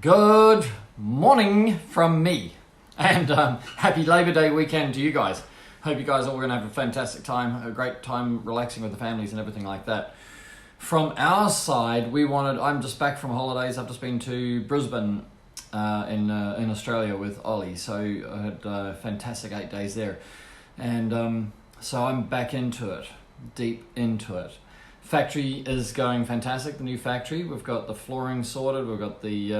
Good morning from me, and happy Labor Day weekend to you guys. Hope you guys are all going to have a fantastic time, a great time relaxing with the families and everything like that. From our side, I'm just back from holidays. I've just been to Brisbane in Australia with Ollie, so I had a fantastic 8 days there. And so I'm back into it, deep into it. Factory is going fantastic, the new factory. We've got the flooring sorted. We've got the,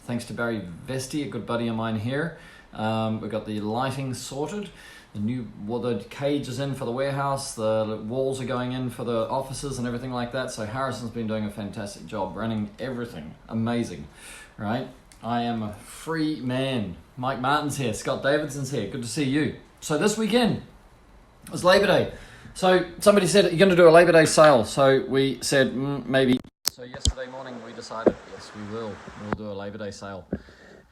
thanks to Barry Vesti, a good buddy of mine here, we've got the lighting sorted. The cage is in for the warehouse. The walls are going in for the offices and everything like that. So Harrison's been doing a fantastic job running everything. Amazing, right? I am a free man. Mike Martin's here. Scott Davidson's here. Good to see you. So this weekend was Labor Day. So somebody said, you're going to do a Labor Day sale. So we said, maybe. So yesterday morning we decided, yes, we will. We'll do a Labor Day sale.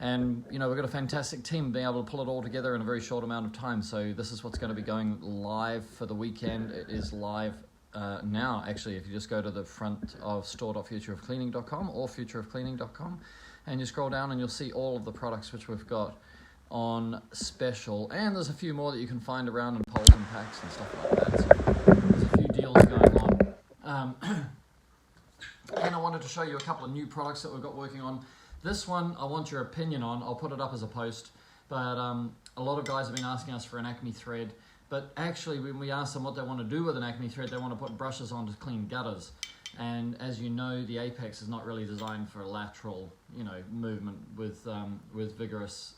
And, you know, we've got a fantastic team being able to pull it all together in a very short amount of time. So this is what's going to be going live for the weekend. It is live now, actually. If you just go to the front of store.futureofcleaning.com or futureofcleaning.com and you scroll down and you'll see all of the products which we've got on special. And there's a few more that you can find around in poles and packs and stuff like that. So there's a few deals going on. And I wanted to show you a couple of new products that we've got working on. This one, I want your opinion on. I'll put it up as a post, but a lot of guys have been asking us for an Acme thread, but actually when we ask them what they want to do with an Acme thread, they want to put brushes on to clean gutters. And as you know, the Apex is not really designed for lateral, movement with vigorous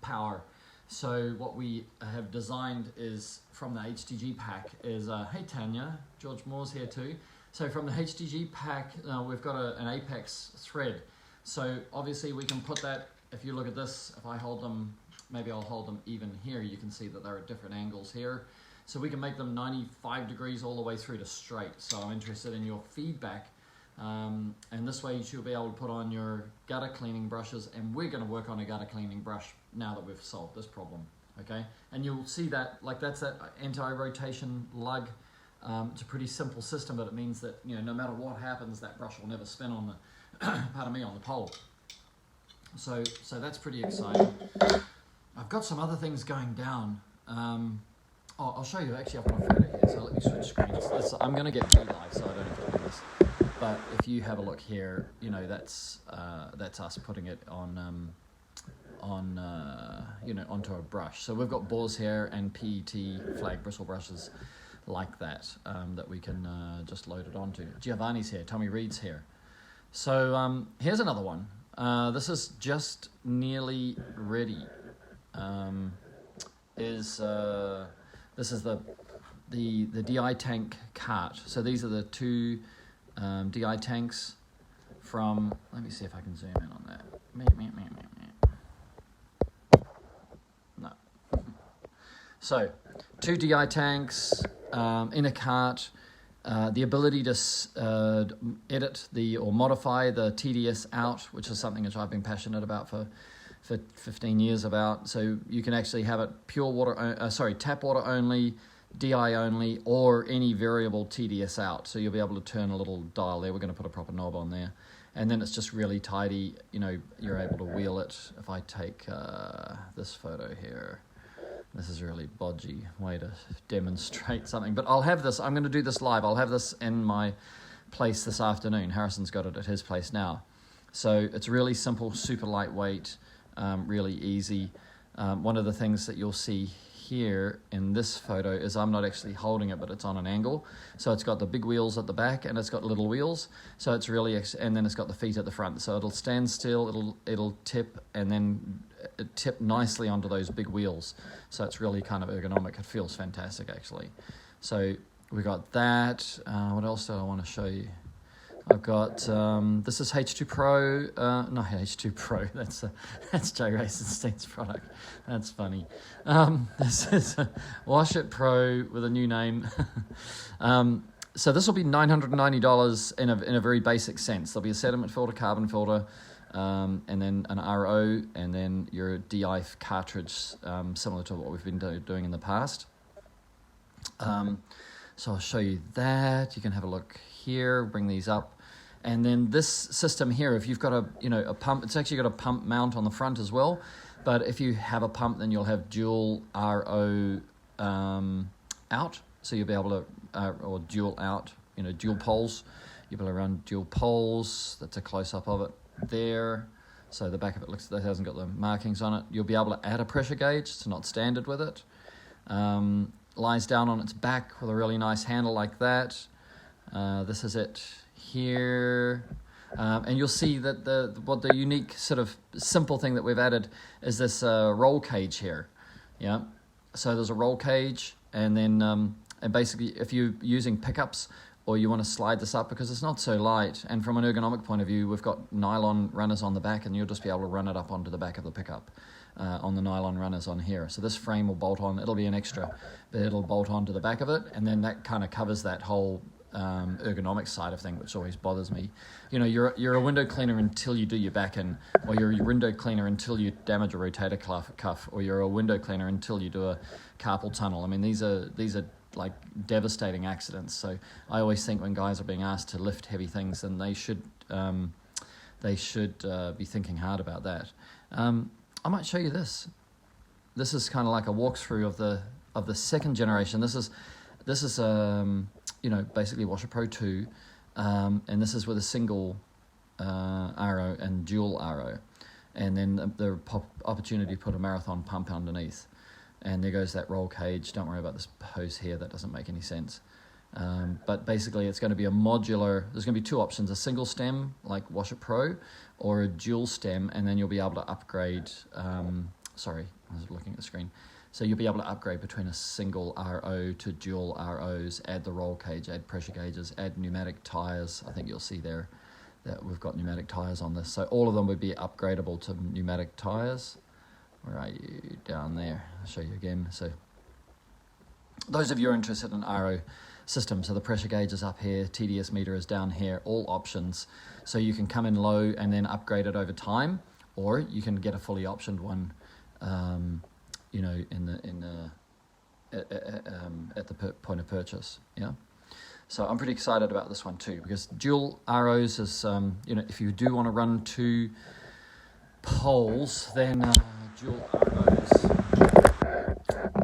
power. So what we have designed is from the HDG pack is, hey Tanya, George Moore's here too. So from the HDG pack, we've got an Apex thread. So obviously we can put that, if you look at this, if I hold them, maybe I'll hold them even here, you can see that they're at different angles here. So we can make them 95 degrees all the way through to straight. So I'm interested in your feedback. And this way you should be able to put on your gutter cleaning brushes, and we're gonna work on a gutter cleaning brush now that we've solved this problem, okay? And you'll see that, like that's that anti-rotation lug. It's a pretty simple system, but it means that, no matter what happens, that brush will never spin on the, pardon me, on the pole. So that's pretty exciting. I've got some other things going down. I'll show you. Actually, I've got a photo here, so let me switch screens. I'm going to get live, so I don't have to do this. But if you have a look here, that's us putting it on onto a brush. So we've got boar's hair and PET flag bristle brushes like that that we can just load it onto. Giovanni's here. Tommy Reed's here. So here's another one. This is just nearly ready. This is the DI tank cart. So these are the two DI tanks from. Let me see if I can zoom in on that. No. So 2 DI tanks in a cart. The ability to edit or modify the TDS out, which is something which I've been passionate about for 15 years about. So you can actually have it pure water, tap water only, DI only, or any variable TDS out. So you'll be able to turn a little dial there. We're going to put a proper knob on there. And then it's just really tidy. You're able to wheel it. If I take this photo here. This is really bodgy way to demonstrate something, but I'll have this. I'm going to do this live. I'll have this in my place this afternoon. Harrison's got it at his place now. So it's really simple, super lightweight, really easy. One of the things that you'll see here in this photo is I'm not actually holding it, but it's on an angle. So it's got the big wheels at the back and it's got little wheels. So it's really, and then it's got the feet at the front. So it'll stand still, it'll tip, and then it tip nicely onto those big wheels. So it's really kind of ergonomic. It feels fantastic, actually. So we got that. What else do I want to show you? I've got, this is H2 Pro, not H2 Pro, that's Jay Racenstein's product. That's funny. This is Wash It Pro with a new name. So this will be $990 in a very basic sense. There'll be a sediment filter, carbon filter, and then an RO, and then your DI cartridge, similar to what we've been doing in the past. So I'll show you that. You can have a look here, bring these up. And then this system here, if you've got a pump, it's actually got a pump mount on the front as well. But if you have a pump, then you'll have dual RO out. So you'll be able to, or dual out, dual poles. You'll be able to run dual poles. That's a close-up of it there. So the back of it that hasn't got the markings on it. You'll be able to add a pressure gauge. It's not standard with it. Lies down on its back with a really nice handle like that. This is it here. And you'll see that the unique sort of simple thing that we've added is this roll cage here. Yeah. So there's a roll cage, and then and basically if you're using pickups or you want to slide this up because it's not so light, and from an ergonomic point of view, we've got nylon runners on the back, and you'll just be able to run it up onto the back of the pickup on the nylon runners on here. So this frame will bolt on. It'll be an extra, but it'll bolt onto the back of it, and then that kind of covers that whole ergonomic side of thing, which always bothers me. You're a window cleaner until you do your back in, or you're a window cleaner until you damage a rotator cuff, or you're a window cleaner until you do a carpal tunnel. I mean, these are like devastating accidents. So I always think when guys are being asked to lift heavy things, then they should be thinking hard about that. I might show you this. This is kind of like a walkthrough of the second generation. This is basically Washer Pro 2, and this is with a single RO and dual RO, and then the opportunity to put a Marathon pump underneath. And there goes that roll cage. Don't worry about this hose here, that doesn't make any sense. But basically it's going to be a modular, there's going to be two options, a single stem like Washer Pro or a dual stem, and then you'll be able to upgrade, sorry, I was looking at the screen. So you'll be able to upgrade between a single RO to dual ROs, add the roll cage, add pressure gauges, add pneumatic tires. I think you'll see there that we've got pneumatic tires on this. So all of them would be upgradable to pneumatic tires. Where are you? Down there. I'll show you again. So those of you who are interested in RO systems, so the pressure gauge is up here, TDS meter is down here, all options. So you can come in low and then upgrade it over time, or you can get a fully optioned one, at the point of purchase. Yeah. So I'm pretty excited about this one too, because dual ROs is, if you do want to run two poles, then dual ROs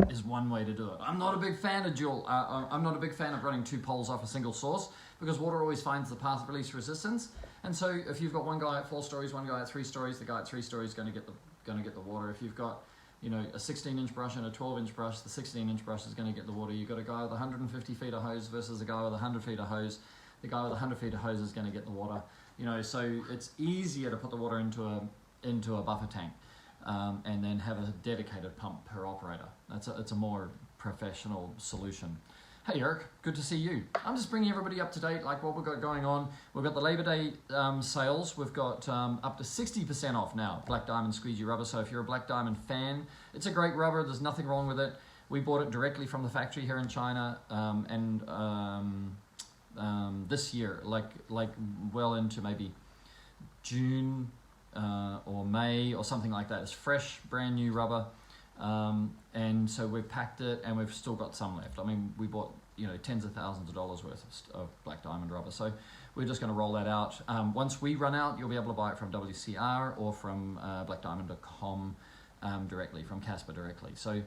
is one way to do it. I'm not a big fan of I'm not a big fan of running two poles off a single source, because water always finds the path of least resistance. And so if you've got one guy at 4 stories, one guy at 3 stories, the guy at 3 stories is going to get the water. If you've got a 16-inch brush and a 12-inch brush, the 16-inch brush is going to get the water. You've got a guy with 150 feet of hose versus a guy with 100 feet of hose. The guy with 100 feet of hose is going to get the water. So it's easier to put the water into a buffer tank, and then have a dedicated pump per operator. It's a more professional solution. Hey Eric, good to see you. I'm just bringing everybody up to date, like what we've got going on. We've got the Labor Day sales. We've got up to 60% off now, Black Diamond Squeegee rubber. So if you're a Black Diamond fan, it's a great rubber. There's nothing wrong with it. We bought it directly from the factory here in China, this year, like well into maybe June or May or something like that. It's fresh, brand new rubber. And so we've packed it, and we've still got some left. I mean, we bought tens of thousands of dollars worth of Black Diamond rubber. So we're just going to roll that out. Once we run out, you'll be able to buy it from WCR or from blackdiamond.com directly, from Casper directly. So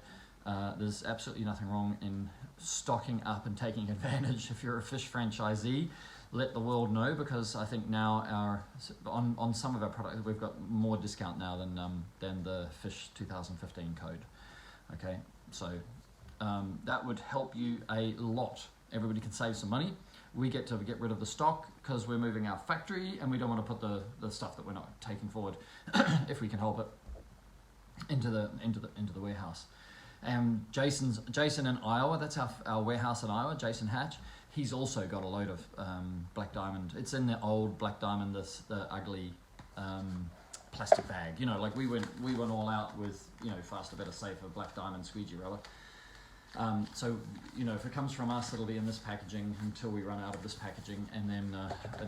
there's absolutely nothing wrong in stocking up and taking advantage. If you're a fish franchisee, let the world know, because I think now on some of our products we've got more discount now than the Fish 2015 code. Okay, so that would help you a lot. Everybody can save some money. We get to get rid of the stock because we're moving our factory, and we don't want to put the stuff that we're not taking forward, if we can help it, into the warehouse. Jason in Iowa, that's our warehouse in Iowa, Jason Hatch. He's also got a load of Black Diamond. It's in the old Black Diamond, the ugly plastic bag. Like we went all out with faster, better, safer Black Diamond squeegee rubber. So if it comes from us, it'll be in this packaging until we run out of this packaging, and then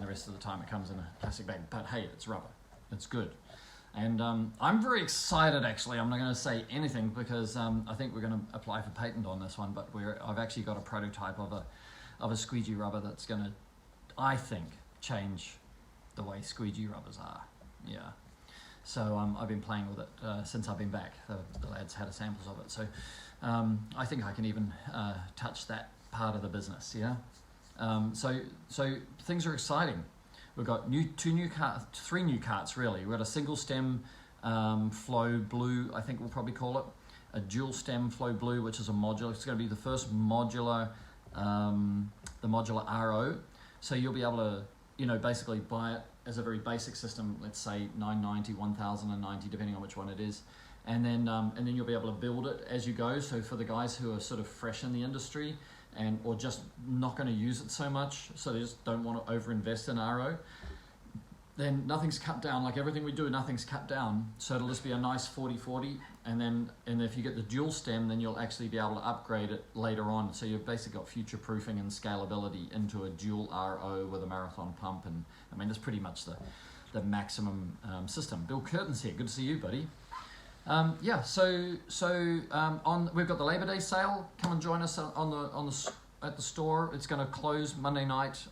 the rest of the time it comes in a plastic bag. But hey, it's rubber. It's good. And I'm very excited, actually. I'm not going to say anything because I think we're going to apply for patent on this one, but I've actually got a prototype of a squeegee rubber that's going to, I think, change the way squeegee rubbers are. Yeah. So I've been playing with it since I've been back. The lads had samples of it. So I think I can even touch that part of the business. Yeah. So things are exciting. We've got three new carts really. We've got a single stem flow blue, I think we'll probably call it. A dual stem flow blue, which is a modular. It's going to be the first modular, the modular RO. So you'll be able to, you know, basically buy it as a very basic system. Let's say 990, 1090, depending on which one it is, and then you'll be able to build it as you go. So for the guys who are sort of fresh in the industry or just not going to use it so much, so they just don't want to overinvest in RO, then nothing's cut down. Like everything we do, nothing's cut down. So it'll just be a nice 40-40, and if you get the dual stem, then you'll actually be able to upgrade it later on. So you've basically got future proofing and scalability into a dual RO with a marathon pump, and I mean that's pretty much the maximum system. Bill Curtin's here. Good to see you, buddy. Yeah. So we've got the Labor Day sale. Come and join us at the store. It's going to close Monday night,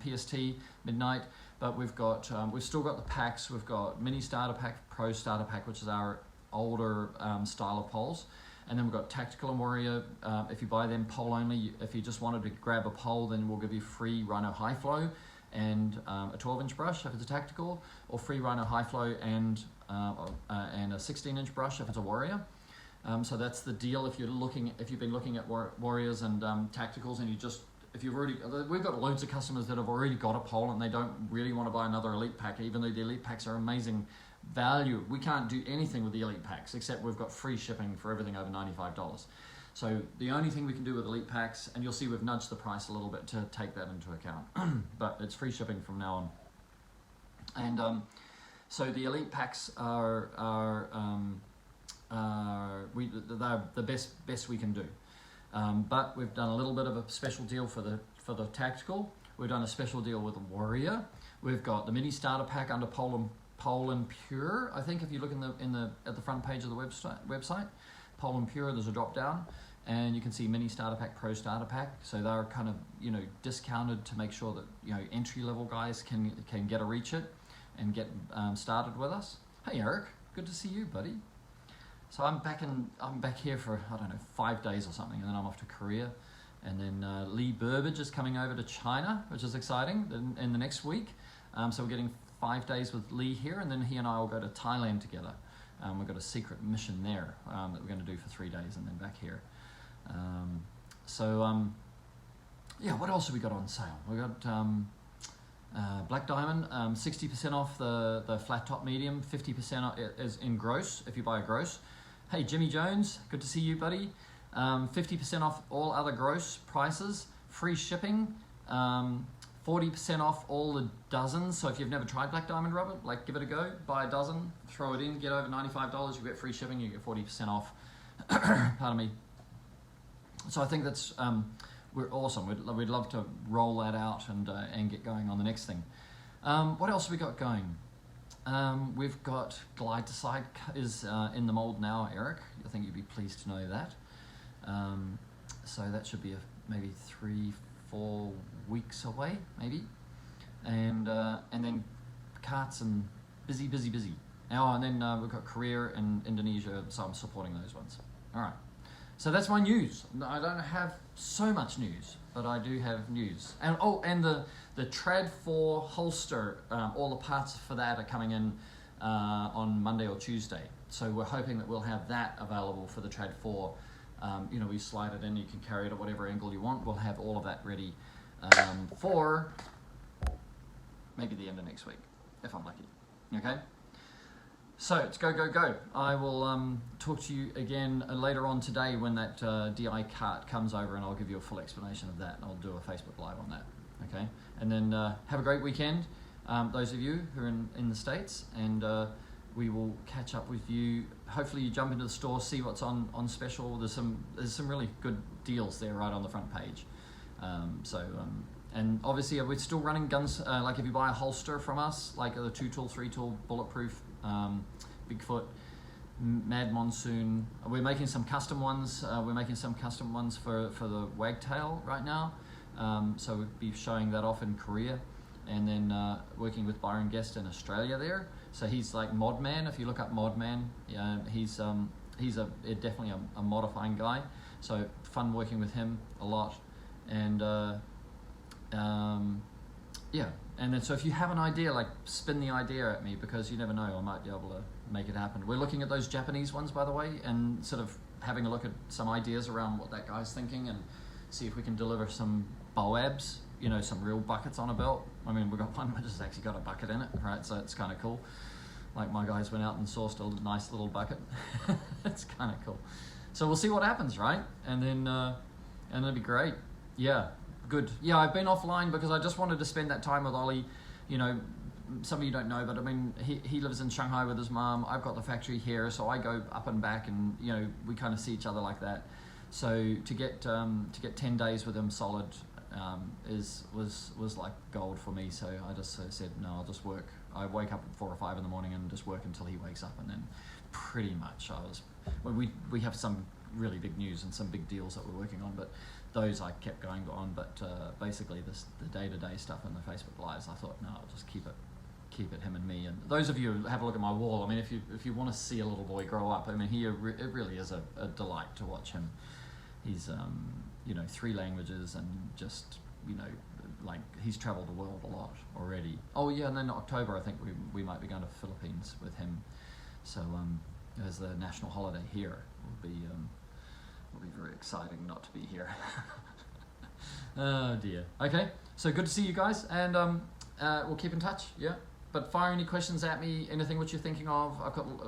PST midnight. But we've still got the packs. We've got Mini Starter Pack, Pro Starter Pack, which is our older style of poles, and then we've got Tactical and Warrior. If you buy them pole only, if you just wanted to grab a pole, then we'll give you free Rhino High Flow and a 12-inch brush if it's a tactical, or free Rhino High Flow and a 16-inch brush if it's a Warrior. So that's the deal. If you've been looking at Warriors and tacticals, and we've got loads of customers that have already got a pole and they don't really want to buy another Elite Pack, even though the Elite Packs are amazing value. We can't do anything with the Elite Packs except we've got free shipping for everything over $95. So the only thing we can do with Elite Packs, and you'll see we've nudged the price a little bit to take that into account, but it's free shipping from now on. And so the Elite Packs are the best we can do. But we've done a little bit of a special deal for the tactical. We've done a special deal with the Warrior. We've got the Mini Starter Pack under Pole and Pure. I think if you look at the front page of the website, Pole and Pure, there's a drop down, and you can see Mini Starter Pack, Pro Starter Pack. So they're kind of discounted to make sure that entry level guys can get a reach it and get started with us. Hey Eric, good to see you, buddy. So I'm back here for, I don't know, 5 days or something, and then I'm off to Korea. And then Lee Burbage is coming over to China, which is exciting, in the next week. So we're getting 5 days with Lee here, and then he and I will go to Thailand together. We've got a secret mission there that we're going to do for 3 days, and then back here. Yeah, what else have we got on sale? We got Black Diamond, 60% off the flat top medium, 50% is in gross if you buy a gross. Hey Jimmy Jones, good to see you, buddy. 50% off all other gross prices, free shipping, 40% off all the dozens. So if you've never tried Black Diamond rubber, like give it a go, buy a dozen, throw it in, get over $95, you get free shipping, you get 40% off. Pardon me. So I think that's we're awesome. We'd love to roll that out and get going on the next thing. What else have we got going? We've got Glide to Side is in the mold now, Eric. I think you'd be pleased to know that. So that should be maybe 3-4 weeks away, maybe. And then carts and busy. Oh, and then we've got Korea and Indonesia, so I'm supporting those ones. All right. So that's my news. I don't have so much news, but I do have news. And the Trad 4 holster, all the parts for that are coming in on Monday or Tuesday. So we're hoping that we'll have that available for the Trad 4. We slide it in, you can carry it at whatever angle you want. We'll have all of that ready for maybe the end of next week, if I'm lucky. Okay? So it's go. I will talk to you again later on today when that DI cart comes over, and I'll give you a full explanation of that, and I'll do a Facebook Live on that. Okay, and then have a great weekend, those of you who are in the States, and we will catch up with you. Hopefully you jump into the store, see what's on special. There's some really good deals there right on the front page. And obviously we're still running guns, like if you buy a holster from us, like a 2-tool, 3-tool, bulletproof, Bigfoot, Mad Monsoon. We're making some custom ones. We're making some custom ones for the Wagtail right now. So we'll be showing that off in Korea. and then working with Byron Guest in Australia there. So he's like Modman. If you look up Modman, he's definitely a modifying guy. So fun working with him a lot, and yeah. And then so if you have an idea, like spin the idea at me, because you never know, I might be able to make it happen. We're looking at those Japanese ones, by the way, and sort of having a look at some ideas around what that guy's thinking, and see if we can deliver some Boabs, you know, some real buckets on a belt. I mean, we've got one which has actually got a bucket in it, right? So it's kind of cool. Like my guys went out and sourced a nice little bucket. It's kind of cool. So we'll see what happens, right? And then it'll be great. Yeah, good. Yeah, I've been offline because I just wanted to spend that time with Ollie. You know, some of you don't know, but I mean, he lives in Shanghai with his mom. I've got the factory here, so I go up and back, and you know, we kind of see each other like that. So to get 10 days with him solid was like gold for me. So I just said, no, I'll just work. I wake up at 4 or 5 in the morning and just work until he wakes up, and then pretty much we have some really big news and some big deals that we're working on, but those I kept going on. But basically the day-to-day stuff in the Facebook Lives, I thought, no, I'll just keep it him and me. And those of you who have a look at my wall, I mean, if you want to see a little boy grow up, I mean, it really is a delight to watch him. He's you know, 3 languages, and just, you know, like he's traveled the world a lot already. Oh yeah, and then October I think we might be going to the Philippines with him. So as the national holiday here will be very exciting not to be here. Oh dear. Okay, so good to see you guys, and we'll keep in touch. Yeah. But fire any questions at me, anything which you're thinking of.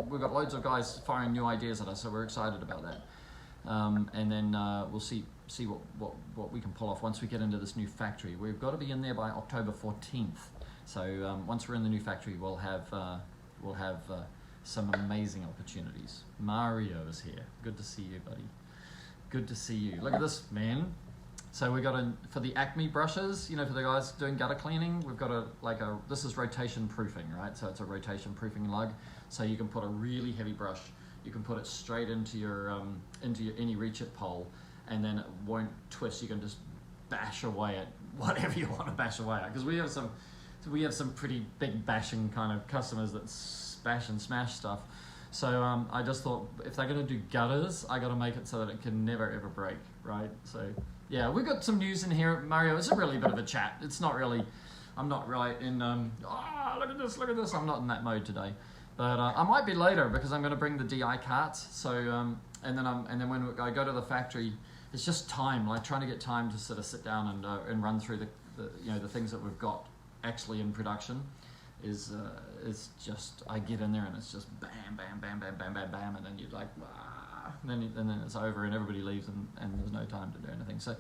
We've got loads of guys firing new ideas at us, so we're excited about that. And then we'll see what we can pull off once we get into this new factory. We've got to be in there by October 14th. So once we're in the new factory, we'll have some amazing opportunities. Mario is here. Good to see you, buddy. Good to see you. Look at this, man. So we got for the Acme brushes, you know, for the guys doing gutter cleaning, we've got this is rotation proofing, right? So it's a rotation proofing lug. So you can put a really heavy brush, you can put it straight into your any reach it pole, and then it won't twist. You can just bash away at whatever you want to bash away at, because we have some pretty big bashing kind of customers that bash and smash stuff. So I just thought, if they're going to do gutters, I got to make it so that it can never ever break, right? So yeah, we've got some news in here, Mario. It's a really bit of a chat. It's not really, I'm not really in look at this. I'm not in that mode today, but I might be later, because I'm going to bring the DI carts. So and then when I go to the factory, it's just time, like trying to get time to sort of sit down and run through the things that we've got actually in production. Is just, I get in there and it's just bam, bam, bam, bam, bam, bam, bam, and then you're like, and then it's over and everybody leaves, and there's no time to do anything. So,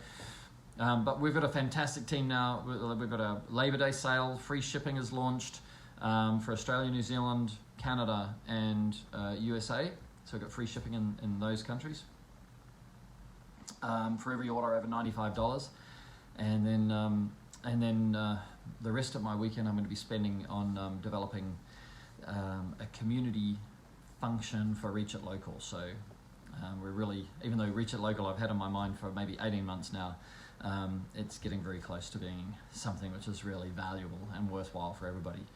but we've got a fantastic team now. We've got a Labor Day sale. Free shipping is launched for Australia, New Zealand, Canada, and USA. So we've got free shipping in those countries for every order over $95, and then the rest of my weekend I'm going to be spending on developing a community function for Reach It Local. So we're really, even though Reach It Local I've had in my mind for maybe 18 months now, it's getting very close to being something which is really valuable and worthwhile for everybody.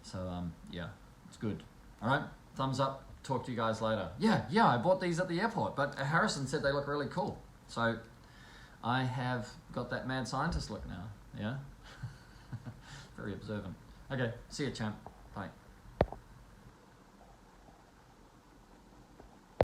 So yeah, it's good. All right, thumbs up. Talk to you guys later. Yeah, I bought these at the airport, but Harrison said they look really cool. So I have got that mad scientist look now. Yeah. Very observant. Okay, see you, champ.